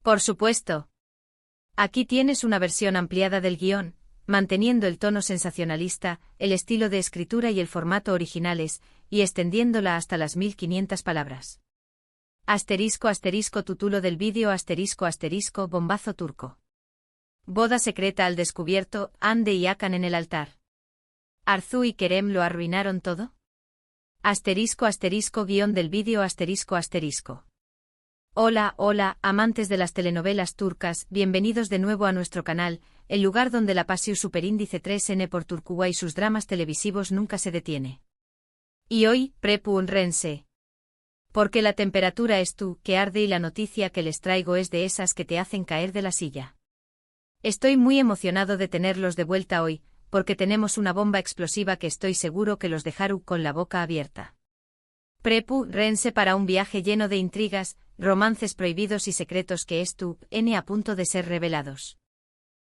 Por supuesto. Aquí tienes una versión ampliada del guión, manteniendo el tono sensacionalista, el estilo de escritura y el formato originales, y extendiéndola hasta las 1500 palabras. *** Título del vídeo *** Bombazo turco. Boda secreta al descubierto, Hande y Hakan en el altar. ¿Arzu y Kerem lo arruinaron todo? *** Guión del vídeo ***. Hola, amantes de las telenovelas turcas, bienvenidos de nuevo a nuestro canal, el lugar donde la pasión superíndice 3N por Turquía y sus dramas televisivos nunca se detiene. Y hoy, Prepu Rense. Porque la temperatura es tú, que arde, y la noticia que les traigo es de esas que te hacen caer de la silla. Estoy muy emocionado de tenerlos de vuelta hoy, porque tenemos una bomba explosiva que estoy seguro que los dejará con la boca abierta. Prepu Rense para un viaje lleno de intrigas, romances prohibidos y secretos que es tu N a punto de ser revelados.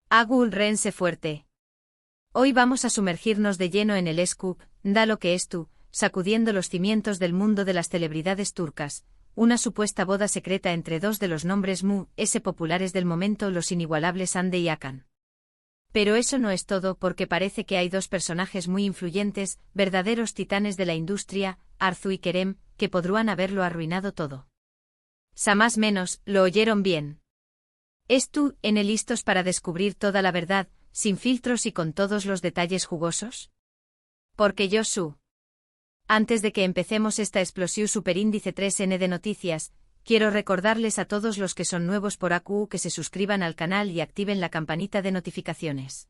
Agul Rense fuerte. Hoy vamos a sumergirnos de lleno en el scoop, da lo que es tú, sacudiendo los cimientos del mundo de las celebridades turcas, una supuesta boda secreta entre dos de los nombres populares del momento, los inigualables Hande y Hakan. Pero eso no es todo, porque parece que hay dos personajes muy influyentes, verdaderos titanes de la industria, Arzu y Kerem, que podrían haberlo arruinado todo. Más menos, lo oyeron bien. ¿Es tú, N listos para descubrir toda la verdad, sin filtros y con todos los detalles jugosos? Porque yo su. Antes de que empecemos esta explosión superíndice 3N de noticias, quiero recordarles a todos los que son nuevos por AQ que se suscriban al canal y activen la campanita de notificaciones.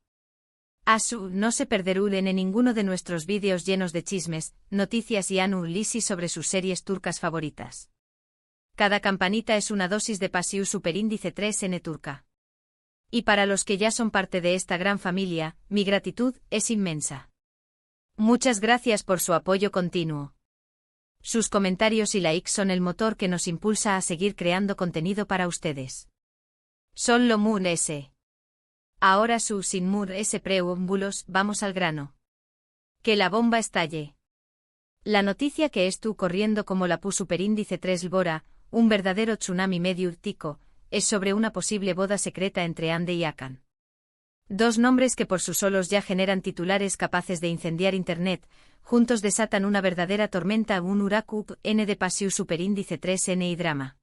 No se perderán en ninguno de nuestros vídeos llenos de chismes, noticias y análisis sobre sus series turcas favoritas. Cada campanita es una dosis de pasión superíndice 3N turca. Y para los que ya son parte de esta gran familia, mi gratitud es inmensa. Muchas gracias por su apoyo continuo. Sus comentarios y likes son el motor que nos impulsa a seguir creando contenido para ustedes. Son lo mun S. Ahora sin mur S preámbulos, vamos al grano. Que la bomba estalle. La noticia que es tú corriendo como la superíndice 3 Lbora, un verdadero tsunami medio urtico, es sobre una posible boda secreta entre Hande y Hakan. Dos nombres que por sus solos ya generan titulares capaces de incendiar Internet, juntos desatan una verdadera tormenta, un huracán N de pasión superíndice 3N y drama.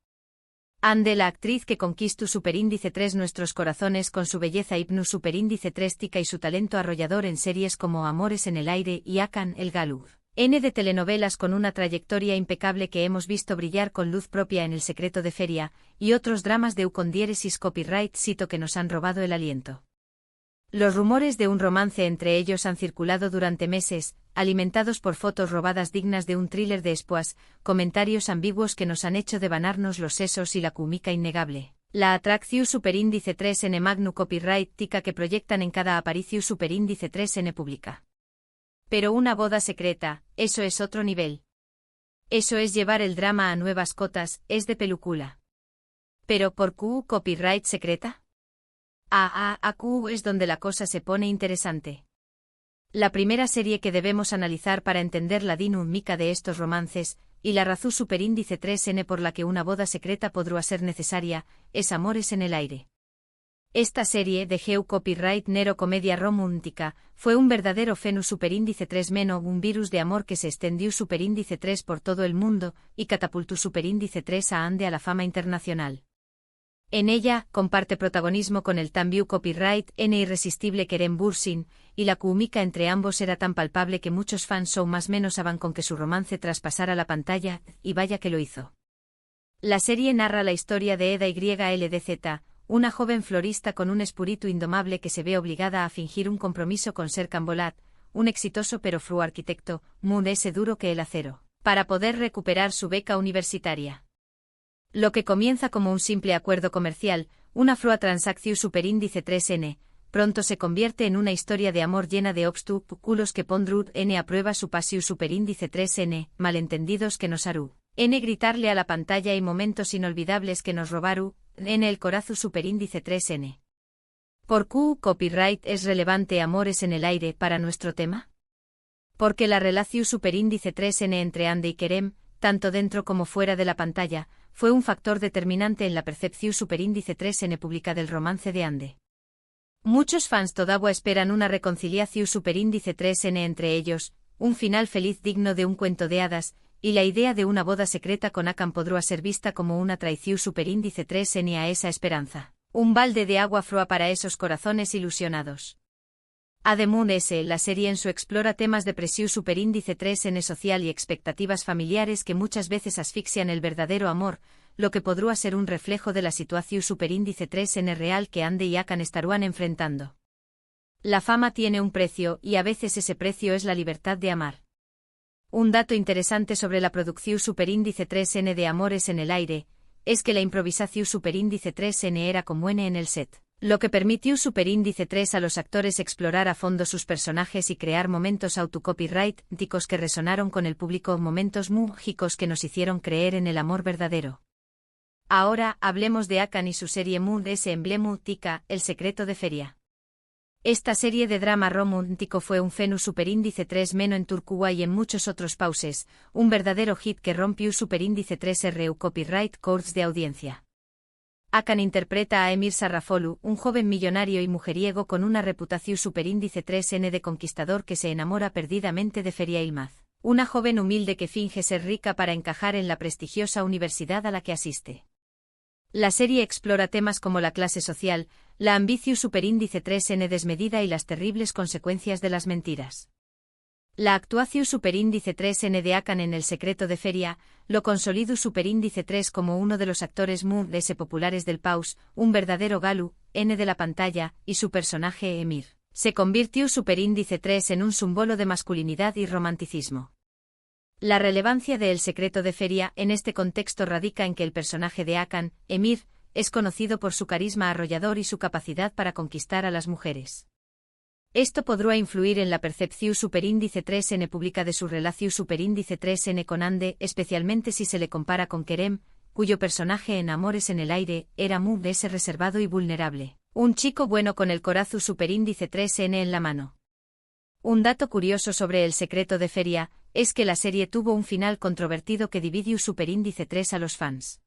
Hande, la actriz que conquistó superíndice 3 nuestros corazones con su belleza hipno superíndice 3 tica y su talento arrollador en series como Amores en el aire y Hakan, el galú N de telenovelas con una trayectoria impecable que hemos visto brillar con luz propia en El secreto de Feria, y otros dramas de con diéresis copyright cito que nos han robado el aliento. Los rumores de un romance entre ellos han circulado durante meses, alimentados por fotos robadas dignas de un thriller de espoas, comentarios ambiguos que nos han hecho devanarnos los sesos y la cúmica innegable. La atracción superíndice 3N magnu copyright tica que proyectan en cada aparición superíndice 3N pública. Pero una boda secreta, eso es otro nivel. Eso es llevar el drama a nuevas cotas, es de película. Pero ¿por qué copyright secreta? AQ es donde la cosa se pone interesante. La primera serie que debemos analizar para entender la dinámica de estos romances, y la razón superíndice 3N por la que una boda secreta podrá ser necesaria, es Amores en el aire. Esta serie de Geu copyright nero comedia romántica fue un verdadero fenómeno superíndice 3 meno un virus de amor que se extendió superíndice 3 por todo el mundo y catapultó superíndice 3 a Hande a la fama internacional. En ella, comparte protagonismo con el también copyright N irresistible Kerem Bürsin, y la química entre ambos era tan palpable que muchos fans son más menos aban con que su romance traspasara la pantalla, y vaya que lo hizo. La serie narra la historia de Eda YLDZ, una joven florista con un espíritu indomable que se ve obligada a fingir un compromiso con Serkan Bolat, un exitoso pero frío arquitecto, muy duro que el acero, para poder recuperar su beca universitaria. Lo que comienza como un simple acuerdo comercial, una frua transacción superíndice 3N, pronto se convierte en una historia de amor llena de obstáculos que pondrán N a prueba su pasión superíndice 3N, malentendidos que nos harú N gritarle a la pantalla y momentos inolvidables que nos robaru N el corazón superíndice 3N. ¿Por qué copyright es relevante Amores en el aire para nuestro tema? Porque la relación superíndice 3N entre Hande y Kerem tanto dentro como fuera de la pantalla, fue un factor determinante en la percepción superíndice 3N pública del romance de Ande. Muchos fans todavía esperan una reconciliación superíndice 3N entre ellos, un final feliz digno de un cuento de hadas, y la idea de una boda secreta con Akan podrá ser vista como una traición superíndice 3N a esa esperanza. Un balde de agua fría para esos corazones ilusionados. A The Moon S. La serie en su explora temas de presión superíndice 3N social y expectativas familiares que muchas veces asfixian el verdadero amor, lo que podrá ser un reflejo de la situación superíndice 3N real que Ande y Akan estarán enfrentando. La fama tiene un precio y a veces ese precio es la libertad de amar. Un dato interesante sobre la producción superíndice 3N de Amores en el aire, es que la improvisación superíndice 3N era común en el set, lo que permitió superíndice 3 a los actores explorar a fondo sus personajes y crear momentos autocopyright-ticos que resonaron con el público, momentos mágicos que nos hicieron creer en el amor verdadero. Ahora, hablemos de Akan y su serie Moon S. emblemática, El secreto de Feria. Esta serie de drama romántico fue un fenómeno superíndice 3 meno en Turquía y en muchos otros países, un verdadero hit que rompió superíndice 3 RU copyright codes de audiencia. Akan interpreta a Emir Sarrafolu, un joven millonario y mujeriego con una reputación superíndice 3N de conquistador que se enamora perdidamente de Feria Ilmaz, una joven humilde que finge ser rica para encajar en la prestigiosa universidad a la que asiste. La serie explora temas como la clase social, la ambición superíndice 3N desmedida y las terribles consecuencias de las mentiras. La actuación superíndice 3N de Akan en El secreto de Feria, lo consolidó superíndice 3 como uno de los actores Moon S populares del paus, un verdadero Galu, N de la pantalla, y su personaje Emir, se convirtió superíndice 3 en un símbolo de masculinidad y romanticismo. La relevancia de El secreto de Feria en este contexto radica en que el personaje de Akan, Emir, es conocido por su carisma arrollador y su capacidad para conquistar a las mujeres. Esto podrá influir en la percepción superíndice 3N pública de su relación superíndice 3N con Ande, especialmente si se le compara con Kerem, cuyo personaje en Amores en el aire era Moon S reservado y vulnerable, un chico bueno con el corazón superíndice 3N en la mano. Un dato curioso sobre El secreto de Feria es que la serie tuvo un final controvertido que dividió superíndice 3 a los fans.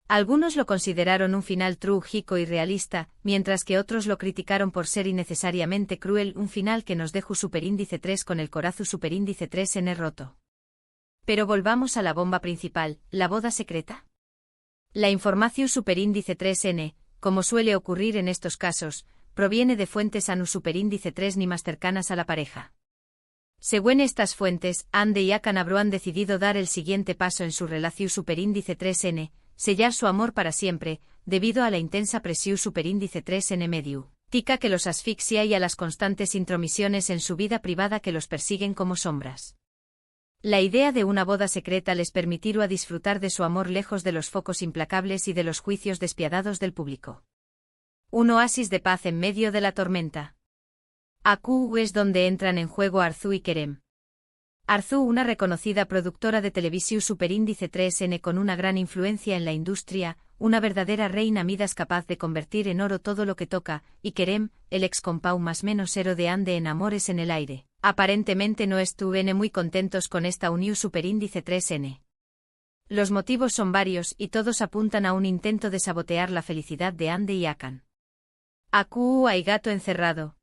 Algunos lo consideraron un final trágico y realista, mientras que otros lo criticaron por ser innecesariamente cruel, un final que nos dejó superíndice 3 con el corazón superíndice 3N roto. Pero volvamos a la bomba principal, la boda secreta. La información superíndice 3N, como suele ocurrir en estos casos, proviene de fuentes ANU superíndice 3 ni más cercanas a la pareja. Según estas fuentes, Ande y Akan habrán decidido dar el siguiente paso en su relación superíndice 3N, sellar su amor para siempre, debido a la intensa presión superíndice 3N medio, tica que los asfixia y a las constantes intromisiones en su vida privada que los persiguen como sombras. La idea de una boda secreta les permitirá disfrutar de su amor lejos de los focos implacables y de los juicios despiadados del público. Un oasis de paz en medio de la tormenta. Aquí es donde entran en juego Arzu y Kerem. Arzu, una reconocida productora de televisión superíndice 3N con una gran influencia en la industria, una verdadera reina Midas capaz de convertir en oro todo lo que toca, y Kerem, el ex compau más menos ero de Ande en Amores en el aire. Aparentemente no estuvieron muy contentos con esta unión superíndice 3N. Los motivos son varios y todos apuntan a un intento de sabotear la felicidad de Ande y Akan. Aku hay gato encerrado.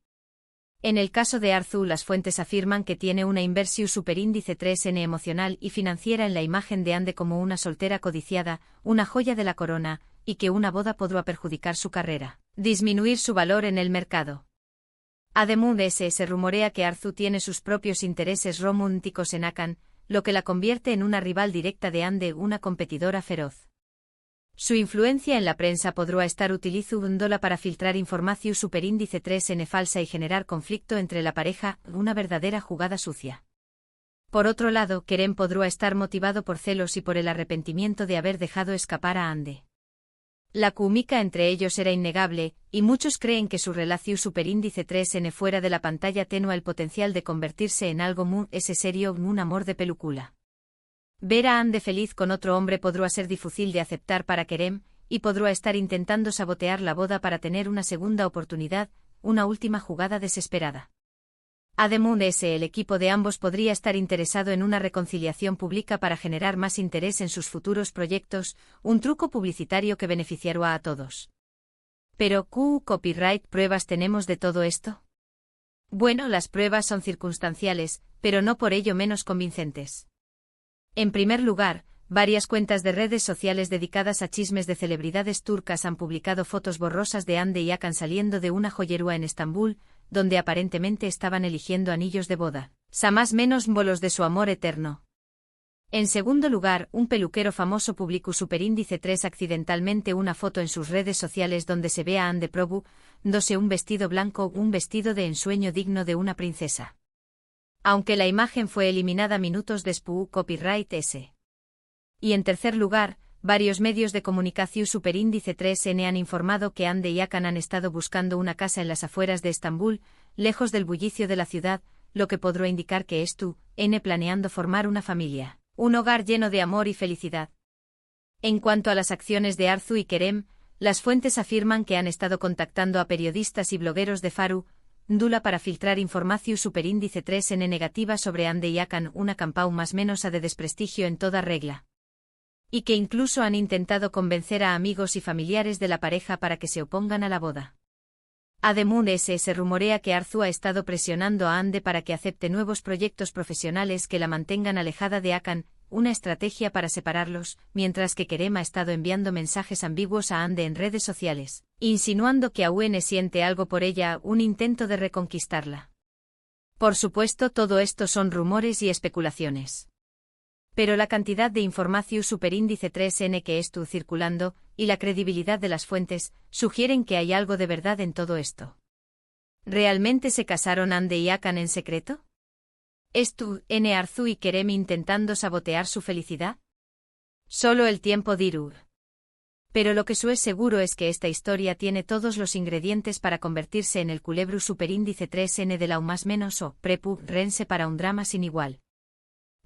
En el caso de Arzu, las fuentes afirman que tiene una inversión superíndice 3N emocional y financiera en la imagen de Ande como una soltera codiciada, una joya de la corona, y que una boda podrá perjudicar su carrera, disminuir su valor en el mercado. Además se rumorea que Arzu tiene sus propios intereses románticos en Akan, lo que la convierte en una rival directa de Ande, una competidora feroz. Su influencia en la prensa podrá estar utilizándola para filtrar información superíndice 3N falsa y generar conflicto entre la pareja, una verdadera jugada sucia. Por otro lado, Kerem podrá estar motivado por celos y por el arrepentimiento de haber dejado escapar a Ande. La química entre ellos era innegable, y muchos creen que su relación superíndice 3N fuera de la pantalla tenía el potencial de convertirse en algo muy serio, un amor de película. Ver a Ande feliz con otro hombre podrá ser difícil de aceptar para Kerem, y podrá estar intentando sabotear la boda para tener una segunda oportunidad, una última jugada desesperada. Además, el equipo de ambos podría estar interesado en una reconciliación pública para generar más interés en sus futuros proyectos, un truco publicitario que beneficiará a todos. Pero, ¿qué copyright pruebas tenemos de todo esto? Bueno, las pruebas son circunstanciales, pero no por ello menos convincentes. En primer lugar, varias cuentas de redes sociales dedicadas a chismes de celebridades turcas han publicado fotos borrosas de Hande y Hakan saliendo de una joyería en Estambul, donde aparentemente estaban eligiendo anillos de boda, más menos bolos de su amor eterno. En segundo lugar, un peluquero famoso publicó Superíndice 3 accidentalmente una foto en sus redes sociales donde se ve a Hande Probu, dándose un vestido blanco, un vestido de ensueño digno de una princesa. Aunque la imagen fue eliminada minutos después, copyright S. Y en tercer lugar, varios medios de comunicación Superíndice 3N han informado que Hande y Hakan han estado buscando una casa en las afueras de Estambul, lejos del bullicio de la ciudad, lo que podrá indicar que N planeando formar una familia, un hogar lleno de amor y felicidad. En cuanto a las acciones de Arzu y Kerem, las fuentes afirman que han estado contactando a periodistas y blogueros de Faru, Dula para filtrar información Superíndice 3N negativa sobre Hande y Hakan, una campaña más menos de desprestigio en toda regla. Y que incluso han intentado convencer a amigos y familiares de la pareja para que se opongan a la boda. Además, se rumorea que Arzu ha estado presionando a Hande para que acepte nuevos proyectos profesionales que la mantengan alejada de Hakan, una estrategia para separarlos, mientras que Kerem ha estado enviando mensajes ambiguos a Hande en redes sociales, insinuando que aún siente algo por ella, un intento de reconquistarla. Por supuesto, todo esto son rumores y especulaciones. Pero la cantidad de información Superíndice 3N que estuvo circulando, y la credibilidad de las fuentes, sugieren que hay algo de verdad en todo esto. ¿Realmente se casaron Hande y Hakan en secreto? ¿N Arzu y Kerem intentando sabotear su felicidad? Solo el tiempo dirá. Pero lo que es seguro es que esta historia tiene todos los ingredientes para convertirse en el culebro Superíndice 3N de la o más menos o prepu rense para un drama sin igual.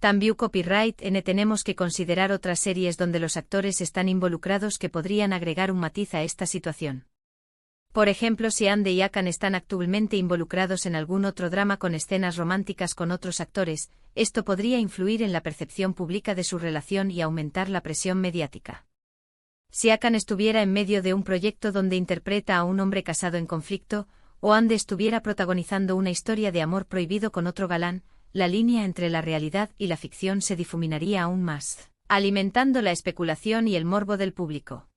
También copyright N tenemos que considerar otras series donde los actores están involucrados que podrían agregar un matiz a esta situación. Por ejemplo, si Hande y Hakan están actualmente involucrados en algún otro drama con escenas románticas con otros actores, esto podría influir en la percepción pública de su relación y aumentar la presión mediática. Si Hakan estuviera en medio de un proyecto donde interpreta a un hombre casado en conflicto, o Hande estuviera protagonizando una historia de amor prohibido con otro galán, la línea entre la realidad y la ficción se difuminaría aún más, alimentando la especulación y el morbo del público.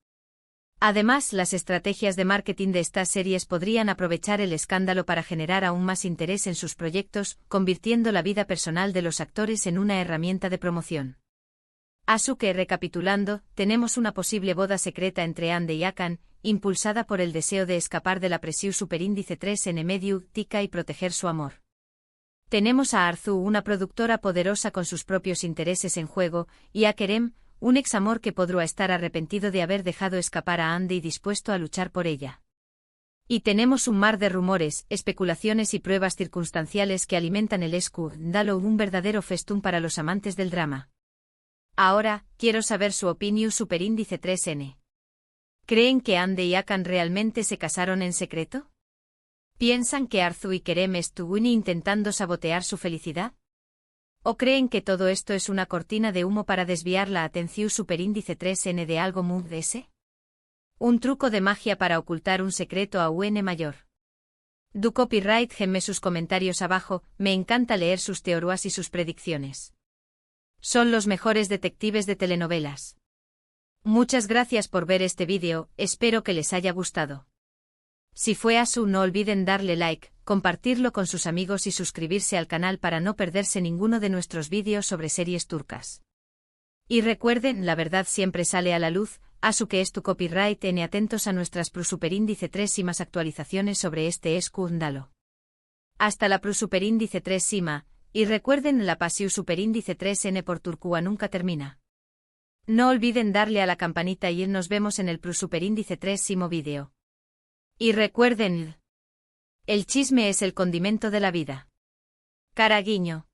Además, las estrategias de marketing de estas series podrían aprovechar el escándalo para generar aún más interés en sus proyectos, convirtiendo la vida personal de los actores en una herramienta de promoción. Así que, recapitulando, tenemos una posible boda secreta entre Hande y Hakan, impulsada por el deseo de escapar de la presión Superíndice 3N mediática y proteger su amor. Tenemos a Arzu, una productora poderosa con sus propios intereses en juego, y a Kerem, un examor que podrá estar arrepentido de haber dejado escapar a Hande y dispuesto a luchar por ella. Y tenemos un mar de rumores, especulaciones y pruebas circunstanciales que alimentan el escándalo, un verdadero festún para los amantes del drama. Ahora, quiero saber su opinión Superíndice 3N. ¿Creen que Hande y Hakan realmente se casaron en secreto? ¿Piensan que Arzu y Kerem estuvieron intentando sabotear su felicidad? ¿O creen que todo esto es una cortina de humo para desviar la atención Superíndice 3N de algo muy ese? ¿Un truco de magia para ocultar un secreto a UN mayor? Du copyright gemme sus comentarios abajo, me encanta leer sus teorías y sus predicciones. Son los mejores detectives de telenovelas. Muchas gracias por ver este vídeo, espero que les haya gustado. Si fue así, no olviden darle like, compartirlo con sus amigos y suscribirse al canal para no perderse ninguno de nuestros vídeos sobre series turcas. Y recuerden, la verdad siempre sale a la luz, así que es tu copyright N atentos a nuestras Superíndice 3 y más actualizaciones sobre este escándalo. Hasta la Superíndice 3 Sima, y recuerden la pasión Superíndice 3N por Turcua nunca termina. No olviden darle a la campanita y nos vemos en el Superíndice 3 Simo vídeo. Y recuerden, el chisme es el condimento de la vida. Caraguiño.